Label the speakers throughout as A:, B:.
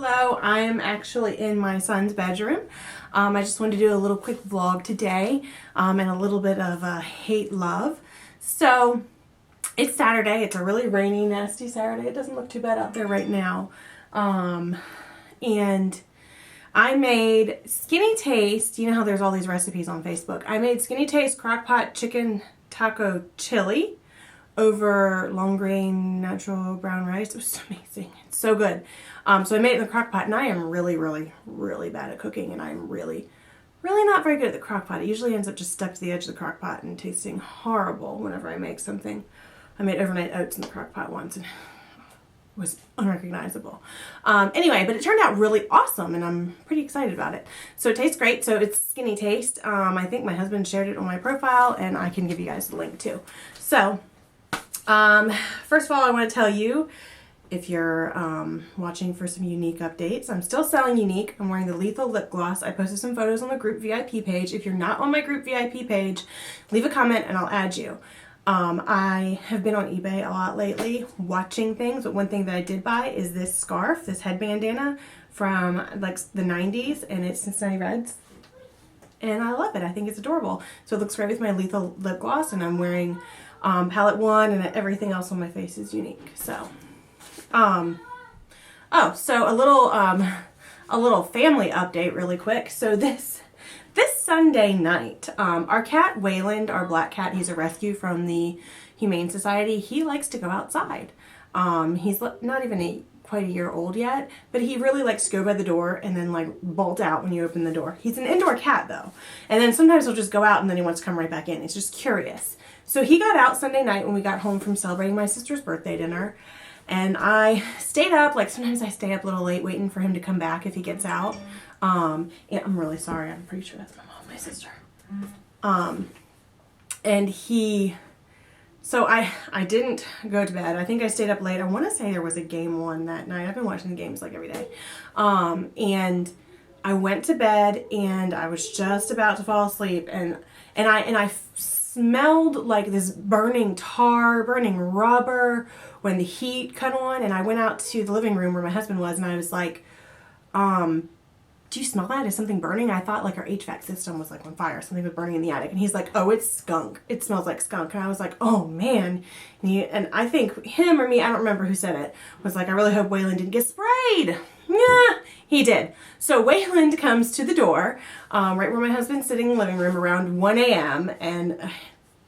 A: Hello, I am actually in my son's bedroom. I just wanted to do a little quick vlog today and a little bit of hate love. So it's Saturday. It's a really rainy, nasty Saturday. It doesn't look too bad out there right now. And I made Skinny Taste. You know how there's all these recipes on Facebook. I made Skinny Taste crock-pot chicken taco chili over long grain natural brown rice. It was amazing. It's so good. So I made it in the crock pot, and I am really bad at cooking, and I'm really not very good at the crock pot. It usually ends up just stuck to the edge of the crock pot and tasting horrible whenever I make something. I made overnight oats in the crock pot once and it was unrecognizable. Anyway, but it turned out really awesome, and I'm pretty excited about it. So it tastes great. So it's Skinny Taste. I think my husband shared it on my profile, and I can give you guys the link too. So first of all, I want to tell you, if you're watching for some Younique updates, I'm still selling Younique. I'm wearing the Lethal Lip Gloss. I posted some photos on the group VIP page. If you're not on my group VIP page, leave a comment and I'll add you. I have been on eBay a lot lately watching things, but one thing that I did buy is this scarf, this head bandana from like the 90s, and it's Cincinnati Reds. And I love it. I think it's adorable. So it looks great with my Lethal Lip Gloss, and I'm wearing palette 1, and everything else on my face is Younique. So so a little family update really quick. So this Sunday night, our cat Wayland, our black cat, he's a rescue from the Humane Society. He likes to go outside. He's not even quite a year old yet, but he really likes to go by the door and then like bolt out when you open the door. He's an indoor cat though. And then sometimes he'll just go out and then he wants to come right back in. He's just curious. So he got out Sunday night when we got home from celebrating my sister's birthday dinner. And I stayed up, like sometimes I stay up a little late waiting for him to come back if he gets out. And I'm really sorry, I'm pretty sure that's my mom, my sister. So I didn't go to bed. I think I stayed up late. I want to say there was a game on that night. I've been watching the games like every day. And I went to bed and I was just about to fall asleep, and I smelled like this burning tar, burning rubber when the heat cut on, and I went out to the living room where my husband was, and I was like, do you smell that? Is something burning? I thought like our HVAC system was like on fire. Something was burning in the attic. And he's like, oh, it's skunk. It smells like skunk. And I was like, oh man. And I think him or me, I don't remember who said it, was like, I really hope Wayland didn't get sprayed. Yeah, he did. So Wayland comes to the door, right where my husband's sitting in the living room around 1 a.m. and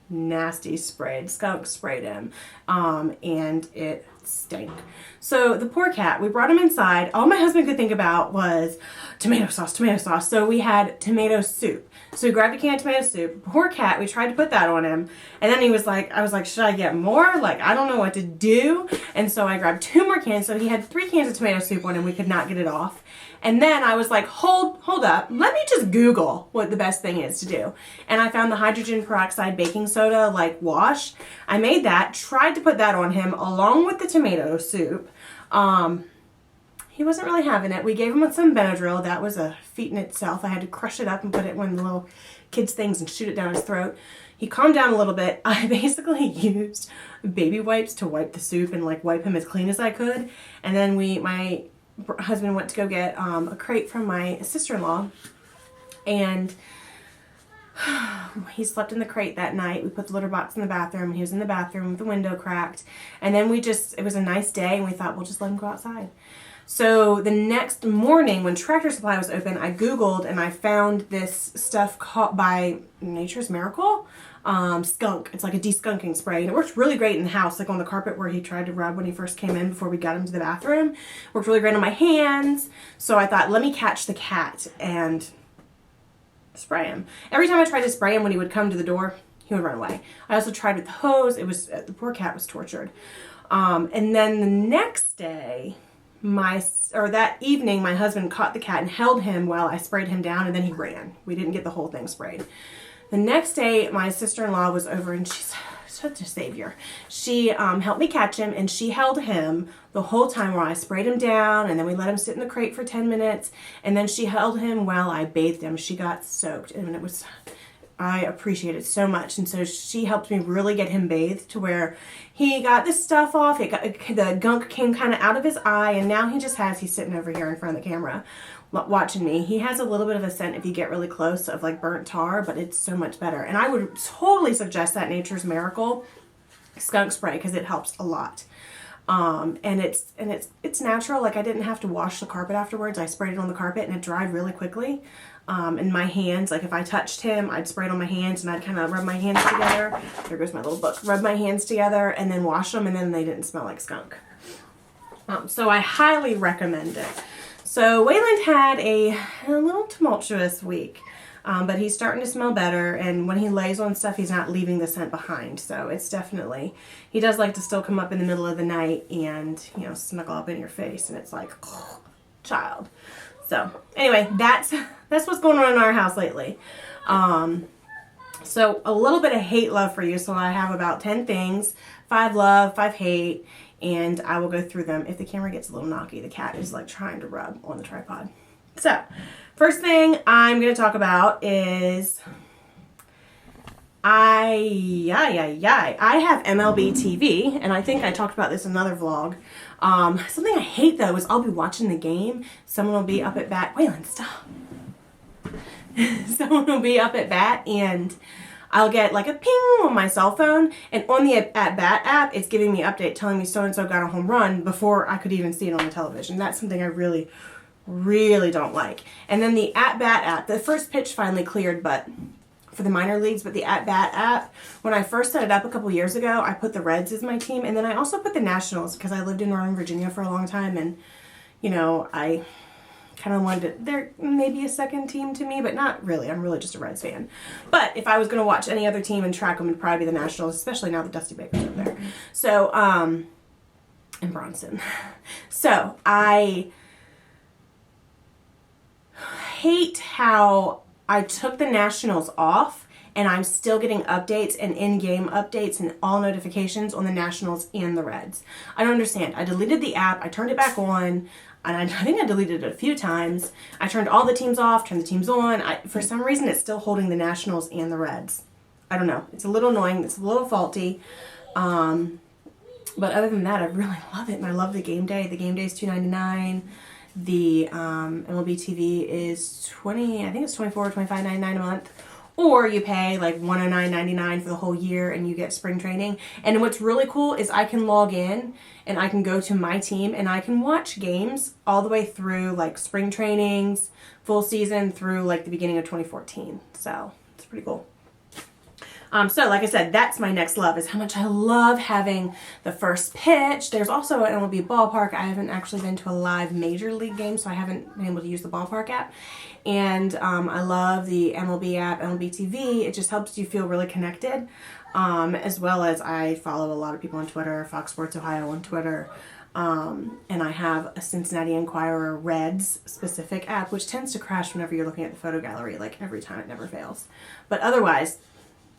A: nasty skunk sprayed him, and it stank. So the poor cat, we brought him inside. All my husband could think about was tomato sauce. So we had tomato soup. So we grabbed a can of tomato soup. Poor cat, we tried to put that on him. And then he was like, I was like, should I get more? Like, I don't know what to do. And so I grabbed 2 more cans. So he had 3 cans of tomato soup on him. We could not get it off. And then I was like, hold up. Let me just Google what the best thing is to do. And I found the hydrogen peroxide baking soda, like wash. I made that, tried to put that on him along with the tomato soup. He wasn't really having it. We gave him some Benadryl. That was a feat in itself. I had to crush it up and put it in one of the little kids' things and shoot it down his throat. He calmed down a little bit. I basically used baby wipes to wipe the soup and like wipe him as clean as I could. And then my husband went to go get a crate from my sister-in-law, and he slept in the crate that night. We put the litter box in the bathroom, and he was in the bathroom with the window cracked. And then it was a nice day, and we thought, we'll just let him go outside. So the next morning when Tractor Supply was open, I Googled and I found this stuff called by Nature's Miracle, skunk. It's like a deskunking spray, and it works really great in the house, like on the carpet where he tried to rub when he first came in before we got him to the bathroom. Worked really great on my hands. So I thought, let me catch the cat and spray him. Every time I tried to spray him when he would come to the door, he would run away. I also tried with the hose. The poor cat was tortured. And then the next day, that evening, my husband caught the cat and held him while I sprayed him down, and then he ran. We didn't get the whole thing sprayed. The next day, my sister-in-law was over, and she's such a savior. She helped me catch him, and she held him the whole time while I sprayed him down, and then we let him sit in the crate for 10 minutes, and then she held him while I bathed him. She got soaked, and I appreciate it so much. And so she helped me really get him bathed to where he got this stuff off. The gunk came kind of out of his eye, and now he's sitting over here in front of the camera watching me. He has a little bit of a scent if you get really close of like burnt tar, but it's so much better. And I would totally suggest that Nature's Miracle skunk spray because it helps a lot. And it's natural. Like I didn't have to wash the carpet afterwards. I sprayed it on the carpet and it dried really quickly. And my hands, like if I touched him, I'd spray it on my hands and I'd kind of rub my hands together. There goes my little book. Rub my hands together and then wash them, and then they didn't smell like skunk. So I highly recommend it. So Wayland had a little tumultuous week. But he's starting to smell better, and when he lays on stuff, he's not leaving the scent behind. So it's definitely, he does like to still come up in the middle of the night and, you know, snuggle up in your face, and it's like, oh, child. So anyway, that's what's going on in our house lately. So a little bit of hate love for you. So I have about 10 things, 5 love, 5 hate, and I will go through them. If the camera gets a little knocky, the cat is like trying to rub on the tripod. So first thing I'm going to talk about is I have MLB TV, and I think I talked about this in another vlog. Something I hate though is I'll be watching the game. Someone will be up at bat. Wayland, stop. Someone will be up at bat, and I'll get like a ping on my cell phone, and on the at bat app, it's giving me an update telling me so-and-so got a home run before I could even see it on the television. That's something I really don't like. And then the at-bat app, the first pitch finally cleared, but for the minor leagues, but the at-bat app, when I first set it up a couple years ago, I put the Reds as my team, and then I also put the Nationals because I lived in Northern Virginia for a long time, and you know, I kind of wanted it. They're maybe a second team to me, but not really. I'm really just a Reds fan. But if I was going to watch any other team and track them, it'd probably be the Nationals, especially now that Dusty Baker's over there. So, and Bronson. So I hate how I took the Nationals off and I'm still getting updates and in-game updates and all notifications on the Nationals and the Reds. I don't understand. I deleted the app, I turned it back on, and I think I deleted it a few times. I turned all the teams off, turned the teams on. For some reason, it's still holding the Nationals and the Reds. I don't know. It's a little annoying. It's a little faulty. But other than that, I really love it, and I love the game day. The game day is $2.99. The MLB TV is I think it's $24 or $25.99 a month. Or you pay like $109.99 for the whole year and you get spring training. And what's really cool is I can log in and I can go to my team and I can watch games all the way through like spring trainings, full season through like the beginning of 2014. So it's pretty cool. So like I said, that's my next love, is how much I love having the first pitch. There's also an MLB ballpark. I haven't actually been to a live major league game, so I haven't been able to use the ballpark app. And I love the MLB app, MLB TV. It just helps you feel really connected. As well as I follow a lot of people on Twitter, Fox Sports Ohio on Twitter. And I have a Cincinnati Enquirer Reds specific app, which tends to crash whenever you're looking at the photo gallery, like every time. It never fails. But otherwise,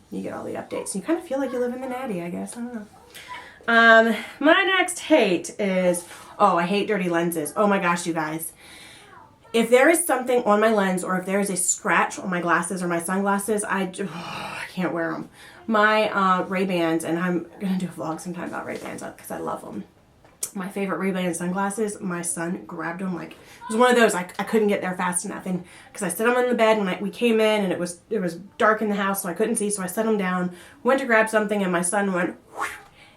A: you get all the updates. You kind of feel like you live in the natty, I guess. I don't know. My next hate is, I hate dirty lenses. Oh my gosh, you guys. If there is something on my lens, or if there is a scratch on my glasses or my sunglasses, I can't wear them. My Ray-Bans, and I'm going to do a vlog sometime about Ray-Bans because I love them. My favorite Ray-Ban sunglasses, my son grabbed them like, it was one of those, I couldn't get there fast enough, and because I set them on the bed when we came in, and it was dark in the house, so I couldn't see, so I set them down, went to grab something, and my son went, whoosh,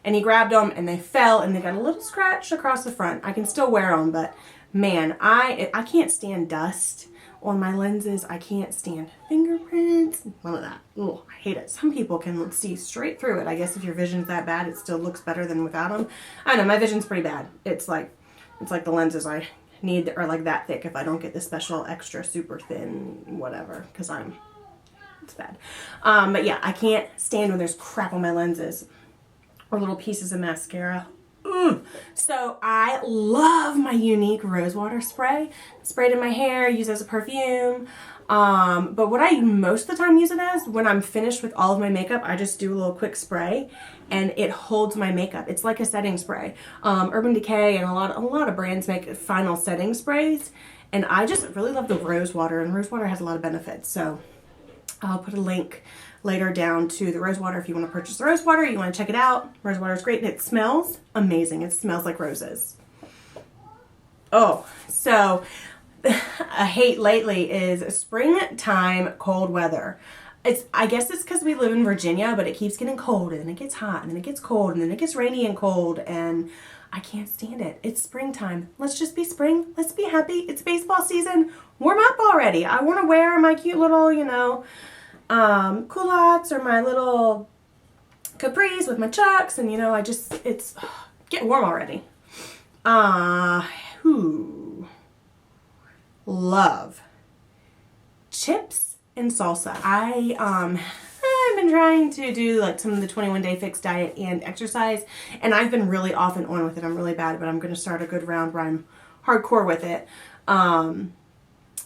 A: and he grabbed them, and they fell, and they got a little scratch across the front. I can still wear them, but man, I can't stand dust on my lenses. I can't stand fingerprints, none of that. Oh, I hate it. Some people can see straight through it. I guess if your vision's that bad, it still looks better than without them. I don't know, my vision's pretty bad. It's like the lenses I need are like that thick if I don't get the special extra super thin whatever, because it's bad. But yeah, I can't stand when there's crap on my lenses or little pieces of mascara. So I love my Younique rose water spray. Sprayed in my hair, use it as a perfume. But what I most of the time use it as, when I'm finished with all of my makeup, I just do a little quick spray and it holds my makeup. It's like a setting spray. Urban Decay and a lot of brands make final setting sprays, and I just really love the rose water, and rose water has a lot of benefits. So I'll put a link later down to the rosewater if you want to purchase the rosewater. You want to check it out. Rosewater is great and it smells amazing. It smells like roses. Oh, so a hate lately is springtime cold weather. I guess it's because we live in Virginia, but it keeps getting cold and then it gets hot and then it gets cold and then it gets rainy and cold and I can't stand it. It's springtime. Let's just be spring. Let's be happy. It's baseball season. Warm up already. I want to wear my cute little, culottes or my little capris with my chucks and, it's get warm already. Who love chips and salsa. I've been trying to do like some of the 21-day fixed diet and exercise, and I've been really off and on with it. I'm really bad, but I'm going to start a good round where I'm hardcore with it.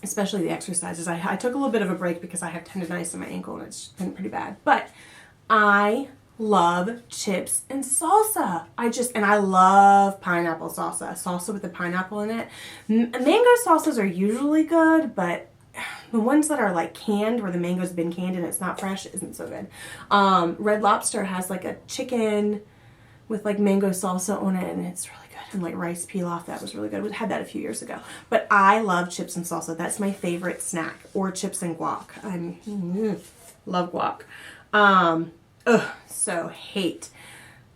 A: Especially the exercises. I took a little bit of a break because I have tendonitis in my ankle and it's been pretty bad. But I love chips and salsa. I love pineapple salsa. Salsa with the pineapple in it. Mango salsas are usually good, but the ones that are like canned, where the mango's been canned and it's not fresh, isn't so good. Red Lobster has like a chicken with like mango salsa on it, and it's really good. And like rice pilaf, that was really good. We had that a few years ago. But I love chips and salsa. That's my favorite snack. Or chips and guac. Love guac. So hate.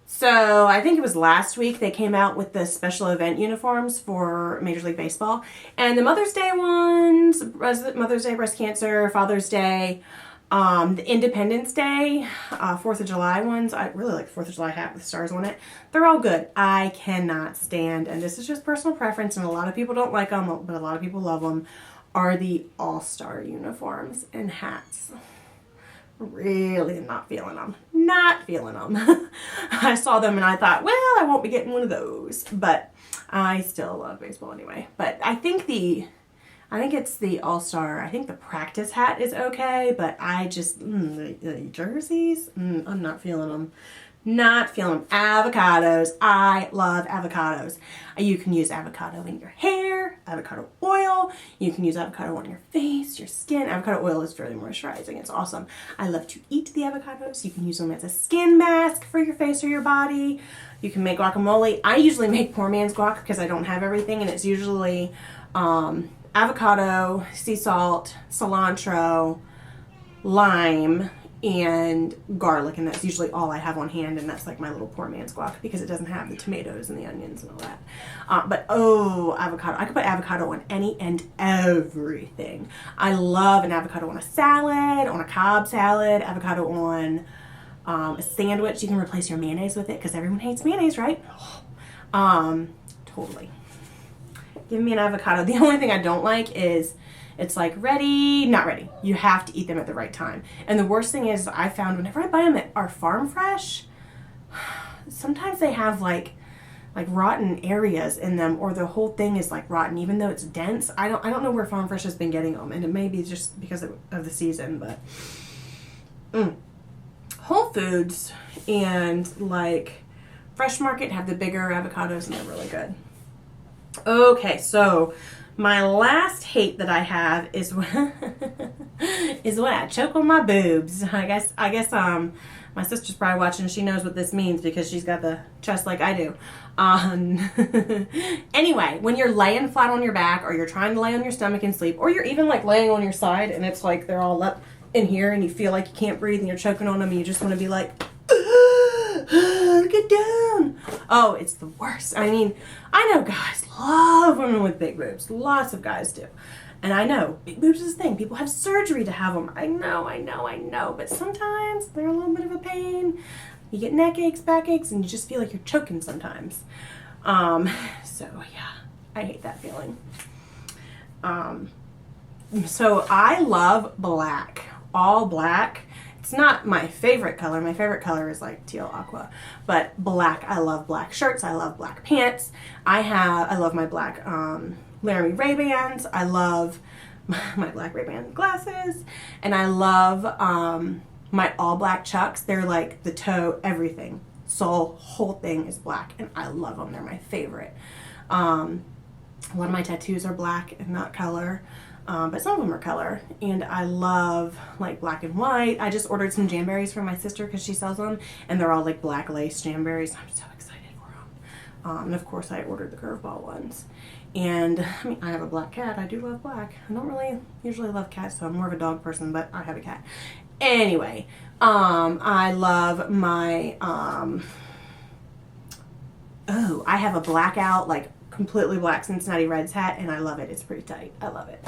A: So I think it was last week they came out with the special event uniforms for Major League Baseball. And the Mother's Day ones, Mother's Day breast cancer, Father's Day, the Independence Day, 4th of July ones. I really like the 4th of July hat with stars on it. They're all good. I cannot stand, and this is just personal preference, and a lot of people don't like them, but a lot of people love them, are the All-Star uniforms and hats. Really not feeling them. Not feeling them. I saw them and I thought, well, I won't be getting one of those. But I still love baseball anyway. But I think it's the All-Star. I think the practice hat is okay, but I just, the jerseys, I'm not feeling them. Not feeling them. Avocados. I love avocados. You can use avocado in your hair, avocado oil. You can use avocado on your face, your skin. Avocado oil is very moisturizing. It's awesome. I love to eat the avocados. You can use them as a skin mask for your face or your body. You can make guacamole. I usually make poor man's guac because I don't have everything, and it's usually avocado, sea salt, cilantro, lime, and garlic, and that's usually all I have on hand, and that's like my little poor man's guac because it doesn't have the tomatoes and the onions and all that. Avocado. I could put avocado on any and everything. I love an avocado on a salad, on a Cobb salad, avocado on a sandwich. You can replace your mayonnaise with it because everyone hates mayonnaise, right? Totally. Give me an avocado. The only thing I don't like is it's like ready, not ready. You have to eat them at the right time. And the worst thing is I found whenever I buy them at our Farm Fresh, sometimes they have like rotten areas in them, or the whole thing is like rotten, even though it's dense. I don't know where Farm Fresh has been getting them, and it may be just because of the season, but Whole Foods and like Fresh Market have the bigger avocados, and they're really good. Okay, so my last hate that I have is when I choke on my boobs. I guess my sister's probably watching. She knows what this means because she's got the chest like I do. Anyway, when you're laying flat on your back, or you're trying to lay on your stomach and sleep, or you're even like laying on your side and it's like they're all up in here and you feel like you can't breathe and you're choking on them and you just want to be like, get down. Oh, it's the worst. I mean, I know guys love women with big boobs. Lots of guys do. And I know big boobs is a thing. People have surgery to have them. I know. But sometimes they're a little bit of a pain. You get neck aches, back aches, and you just feel like you're choking sometimes. So yeah, I hate that feeling. So I love black. All black. It's not my favorite color. My favorite color is like teal aqua, but black. I love black shirts. I love black pants. I love my black Laramie Ray-Bans. I love my black Ray-Ban glasses, and I love my all black Chucks. They're like the toe, everything. Sole, whole thing is black, and I love them. They're my favorite. A lot of my tattoos are black and not color. But some of them are color, and I love like black and white. I just ordered some Jamberries for my sister because she sells them, and they're all like black lace Jamberries. I'm so excited for them. And of course I ordered the curveball ones. And I mean, I have a black cat. I do love black. I don't really usually love cats, so I'm more of a dog person, but I have a cat. Anyway, I love my, oh, I have a blackout, like completely black Cincinnati Reds hat, and I love it. It's pretty tight. I love it.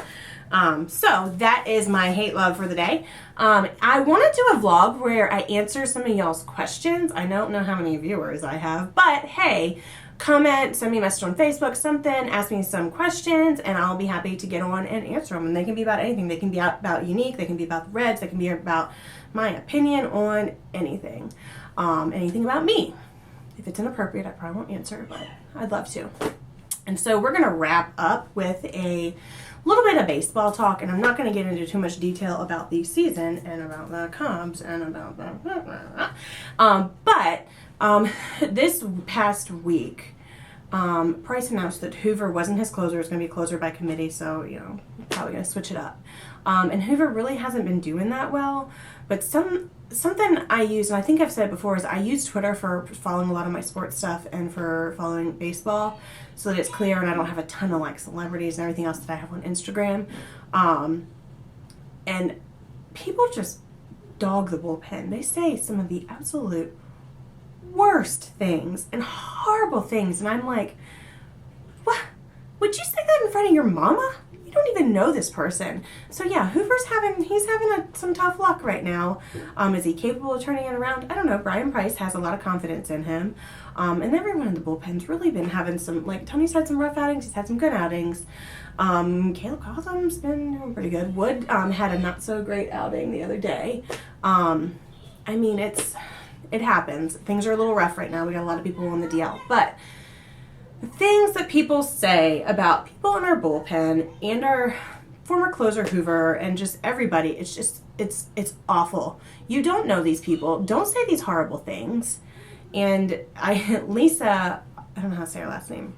A: So that is my hate love for the day. I want to do a vlog where I answer some of y'all's questions. I don't know how many viewers I have, but hey, comment, send me a message on Facebook, something, ask me some questions, and I'll be happy to get on and answer them. And they can be about anything. They can be about Unique, they can be about the Reds, they can be about my opinion on anything. Anything about me. If it's inappropriate, I probably won't answer, but I'd love to. And so we're going to wrap up with a little bit of baseball talk, and I'm not going to get into too much detail about the season and about the Cubs and about the but this past week, Price announced that Hoover wasn't his closer. It's going to be a closer by committee, so, you know, probably going to switch it up. And Hoover really hasn't been doing that well, but something I use, and I think I've said it before, is I use Twitter for following a lot of my sports stuff and for following baseball so that it's clear and I don't have a ton of like celebrities and everything else that I have on Instagram. And people just dog the bullpen. They say some of the absolute worst things and horrible things, and I'm like, what? Would you say that in front of your mama? You don't even know this person. So yeah, Hoover's having some tough luck right now. Is he capable of turning it around? I don't know. Brian Price has a lot of confidence in him. And everyone in the bullpen's really been having some, like, Tony's had some rough outings, he's had some good outings. Caleb Cosm's been doing pretty good. Wood had a not so great outing the other day. I mean, it happens. Things are a little rough right now. We got a lot of people on the DL. But the things that people say about people in our bullpen and our former closer Hoover and just everybody, it's awful. You don't know these people. Don't say these horrible things. And Lisa, I don't know how to say her last name.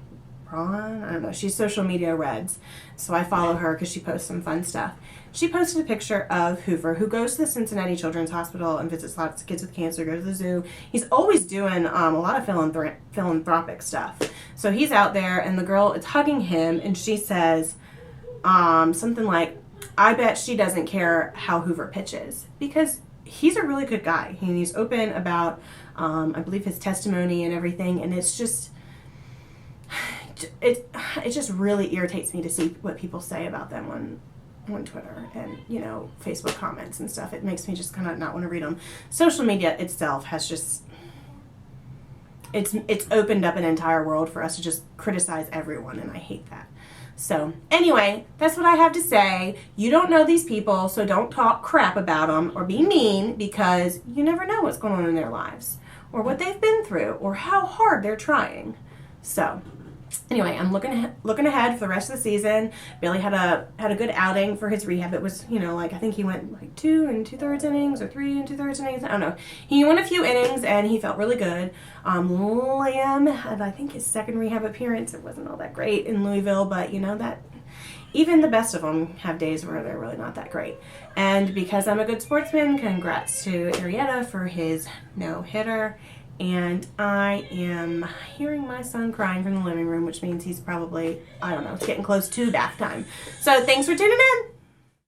A: Braun? I don't know. She's social media Reds. So I follow her because she posts some fun stuff. She posted a picture of Hoover, who goes to the Cincinnati Children's Hospital and visits lots of kids with cancer, goes to the zoo. He's always doing a lot of philanthropic stuff. So he's out there, and the girl is hugging him, and she says something like, I bet she doesn't care how Hoover pitches, because he's a really good guy. He's open about, I believe, his testimony and everything, and it's just, it just really irritates me to see what people say about them on Twitter and, you know, Facebook comments and stuff. It makes me just kind of not want to read them. Social media itself has just, it's opened up an entire world for us to just criticize everyone, and I hate that. So anyway, that's what I have to say. You don't know these people, so don't talk crap about them or be mean, because you never know what's going on in their lives or what they've been through or how hard they're trying. So anyway, I'm looking ahead for the rest of the season. Billy had a good outing for his rehab. It was, you know, like, I think he went like 2 2/3 innings or 3 2/3 innings. I don't know. He went a few innings and he felt really good. Liam had, I think, his second rehab appearance. It wasn't all that great in Louisville, but you know that even the best of them have days where they're really not that great. And because I'm a good sportsman, congrats to Arrieta for his no-hitter. And I am hearing my son crying from the living room, which means he's probably, I don't know, it's getting close to bath time. So thanks for tuning in.